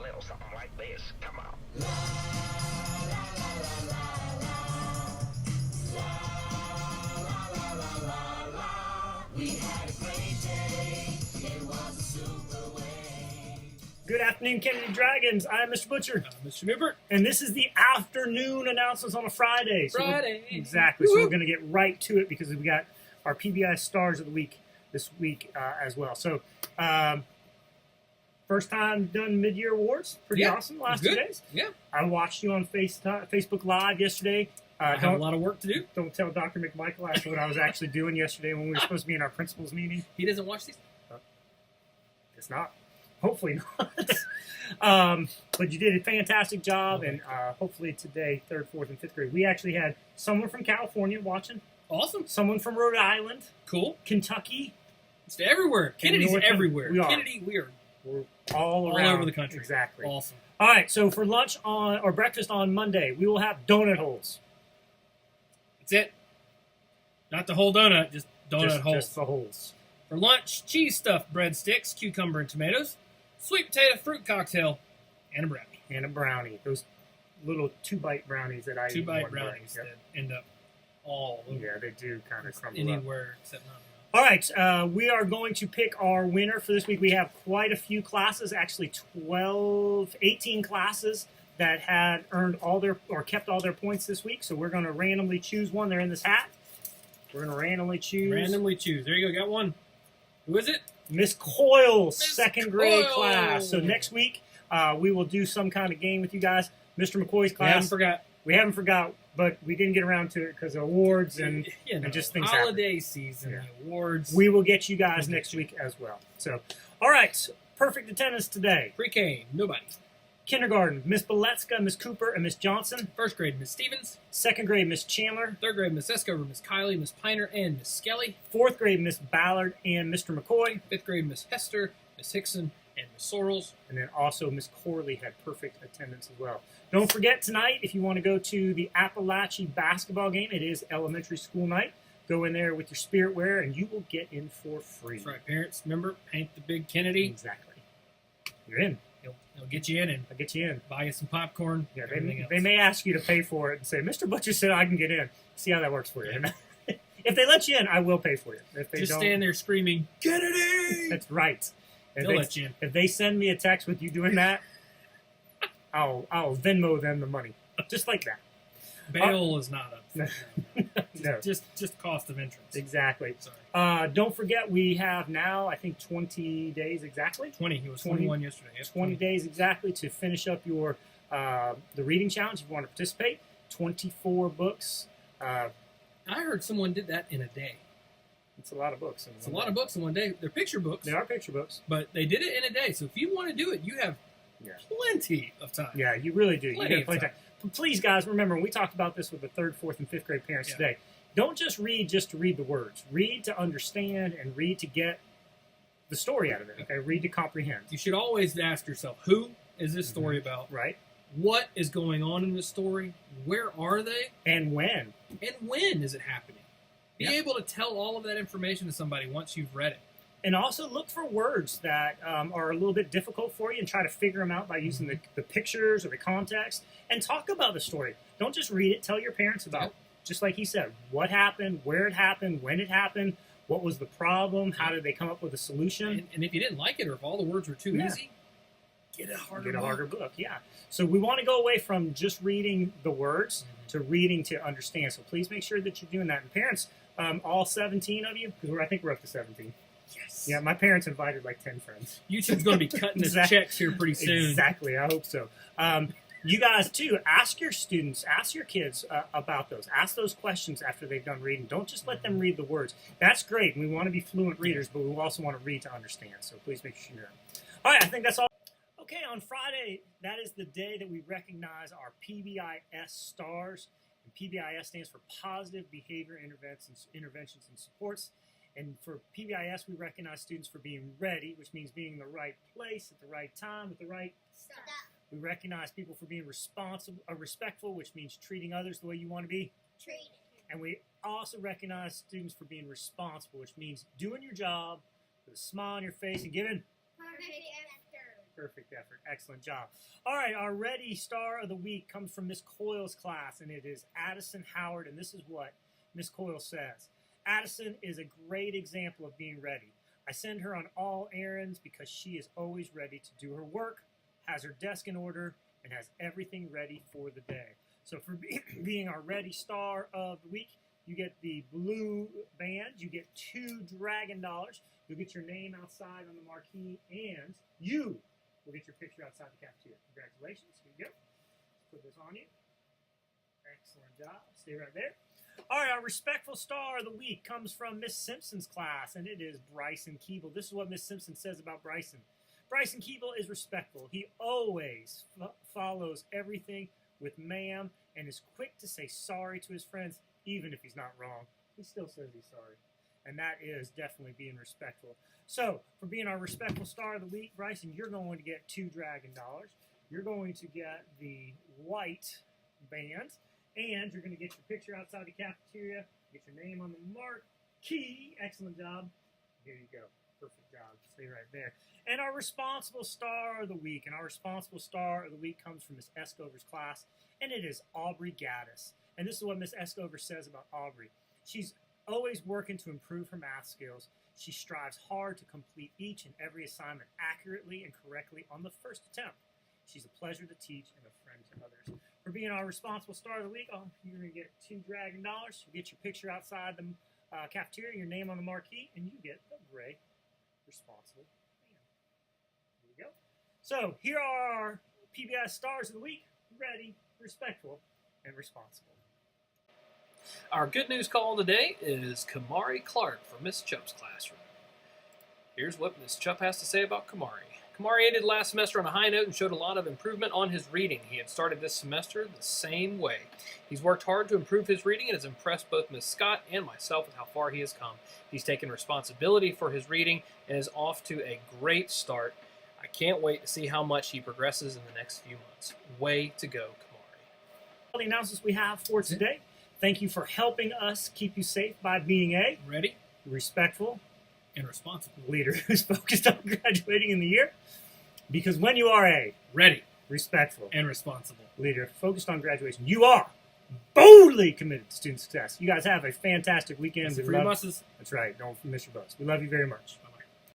little something like this. Come on. We had a great day. It was a super way. Good afternoon, Kennedy Dragons. I'm Mr. Butcher. Mr. Newbert. And this is the afternoon announcements on a Friday. Exactly. So Woo-hoo. we're going to get right to it because we got our PBI Stars of the Week this week as well. So, first time done mid-year awards. Pretty awesome the last 2 days. Yeah. I watched you on Facebook Live yesterday. I have a lot of work to do. Don't tell Dr. McMichael actually what I was actually doing yesterday when we were supposed to be in our principal's meeting. He doesn't watch these? It's not. Hopefully not. But you did a fantastic job, and hopefully today, 3rd, 4th, and 5th grade. We actually had someone from California watching, Awesome. someone from Rhode Island, Cool. Kentucky. It's everywhere. Kennedy's North- everywhere. we are. Kennedy, we are We're all all around over the country. Exactly. Awesome. All right, so for lunch or breakfast on Monday, we will have donut holes. That's it. Not the whole donut, just donut holes. Just the holes. For lunch, cheese stuffed breadsticks, cucumber and tomatoes, sweet potato fruit cocktail, and a brownie. And a brownie. Those little 2-bite brownies that I eat. 2-bite one bite. brownies Yep. that end up all over. Yeah, they do kind of crumble up. Anywhere except not. All right, we are going to pick our winner for this week. We have quite a few classes, actually 18 classes that had earned all their or kept all their points this week. So we're going to randomly choose one. They're in this hat. We're going to randomly choose. Randomly choose. There you go. Got one. Who is it? Miss Coyle's Miss second grade Coyle. class. So next week we will do some kind of game with you guys. Mr. McCoy's I class. haven't forgot. We haven't forgot, but we didn't get around to it because of awards and just things happen. holiday season, Yeah. the awards. we will get you guys We'll next get you. week as well. So, all right, perfect attendance today. Pre-K, nobody. Kindergarten, Miss Beletska, Miss Cooper, and Miss Johnson. First grade, Miss Stevens. Second grade, Miss Chandler. Third grade, Miss Escover, Miss Kylie, Miss Piner, and Miss Skelly. Fourth grade, Miss Ballard and Mr. McCoy. Fifth grade, Miss Hester, Miss Hickson, and Miss Sorrells. And then also Miss Corley had perfect attendance as well. Don't forget tonight, if you want to go to the Appalachie basketball game, it is elementary school night. Go in there with your spirit wear, and you will get in for free. That's right, parents. Remember, paint the big Kennedy. Exactly. You're in. He'll get you in and I'll get you in. buy you some popcorn. Yeah, everything else. they may ask you to pay for it and say, Mr. Butcher said I can get in. See how that works for you. If they let you in, I will pay for you. If they Just don't, stand there screaming, Kennedy! that's right. If They'll they, let you in. if they send me a text with you doing that, I'll Venmo them the money. Just like that. Bail is not up. No. Just cost of entrance. Exactly. Sorry. Don't forget, we have now, I think, 20 days exactly. 20. He was 20 21 yesterday. Yep, 20 days exactly to finish up your the reading challenge if you want to participate. 24 books. I heard someone did that in a day. It's a lot of books. It's a lot of books in one day. They're picture books, They are picture books. but they did it in a day. So if you want to do it, you have Yeah. plenty of time. Yeah, you really do. You Plenty got of plenty of time. But please, guys, remember, we talked about this with the 3rd, 4th, and 5th grade parents Yeah. today. Don't just read to read the words. Read to understand and read to get the story out of it. Okay, read to comprehend. You should always ask yourself, who is this story about? Right? What is going on in this story? Where are they? And when. And when is it happening? Be Yeah. able to tell all of that information to somebody once you've read it. And also look for words that are a little bit difficult for you and try to figure them out by using the pictures or the context and talk about the story. Don't just read it. Tell your parents about it. Just like he said, what happened, where it happened, when it happened, what was the problem, how did they come up with a solution. And if you didn't like it or if all the words were too Yeah. easy, get a harder Get a book. harder book, yeah. So we want to go away from just reading the words to reading to understand. So please make sure that you're doing that. And parents, all 17 of you, because I think we're up to 17. Yes. Yeah, my parents invited like 10 friends. YouTube's going to be cutting us checks here pretty soon. Exactly, I hope so. You guys, too, ask your students, ask your kids about those. Ask those questions after they've done reading. Don't just let them read the words. That's great. We want to be fluent readers, but we also want to read to understand. So please make sure you do that. All right, I think that's all. Okay, on Friday, that is the day that we recognize our PBIS stars. And PBIS stands for Positive Behavior Interventions and Supports. And for PBIS, we recognize students for being ready, which means being in the right place at the right time with the right Stuff. We recognize people for being respectful, which means treating others the way you want to be. Treat. And we also recognize students for being responsible, which means doing your job with a smile on your face and giving Party after. Perfect effort. Excellent job. All right, our Ready Star of the Week comes from Miss Coyle's class, and it is Addison Howard, and this is what Miss Coyle says. Addison is a great example of being ready. I send her on all errands because she is always ready to do her work, has her desk in order, and has everything ready for the day. So for being our Ready Star of the Week, you get the blue band, you get 2 Dragon Dollars, you'll get your name outside on the marquee, and you will get your picture outside the cafeteria. Congratulations. Here you go. Put this on you. Excellent job. Stay right there. All right, our Respectful Star of the Week comes from Miss Simpson's class, and it is Bryson Keeble. This is what Miss Simpson says about Bryson. Bryson Keeble is respectful. He always follows everything with ma'am and is quick to say sorry to his friends, even if he's not wrong. He still says he's sorry. And that is definitely being respectful. So, for being our Respectful Star of the Week, Bryson, you're going to get 2 Dragon Dollars. You're going to get the white band. And you're going to get your picture outside the cafeteria, get your name on the marquee. Excellent job. Here you go. Perfect job. Stay right there. And our Responsible Star of the Week. And our Responsible Star of the Week comes from Miss Escover's class, and it is Aubrey Gaddis. And this is what Miss Escover says about Aubrey. She's always working to improve her math skills. She strives hard to complete each and every assignment accurately and correctly on the first attempt. She's a pleasure to teach and a friend to others. For being our Responsible Star of the Week, you're going to get 2 Dragon Dollars. You get your picture outside the cafeteria, your name on the marquee, and you get the gray Responsible band. There you go. So here are our PBS Stars of the Week. Ready, respectful, and responsible. Our good news call today is Kamari Clark from Miss Chupp's classroom. Here's what Miss Chupp has to say about Kamari. Kamari ended last semester on a high note and showed a lot of improvement on his reading. He had started this semester the same way. He's worked hard to improve his reading and has impressed both Miss Scott and myself with how far he has come. He's taken responsibility for his reading and is off to a great start. I can't wait to see how much he progresses in the next few months. Way to go, Kamari. All the announcements we have for today. Thank you for helping us keep you safe by being a Ready respectful and responsible leader who's focused on graduating in the year. Because when you are a Ready respectful and responsible leader focused on graduation, you are boldly committed to student success. You guys have a fantastic weekend. That's We the 3 love- buses. That's right. Don't miss your bus. We love you very much.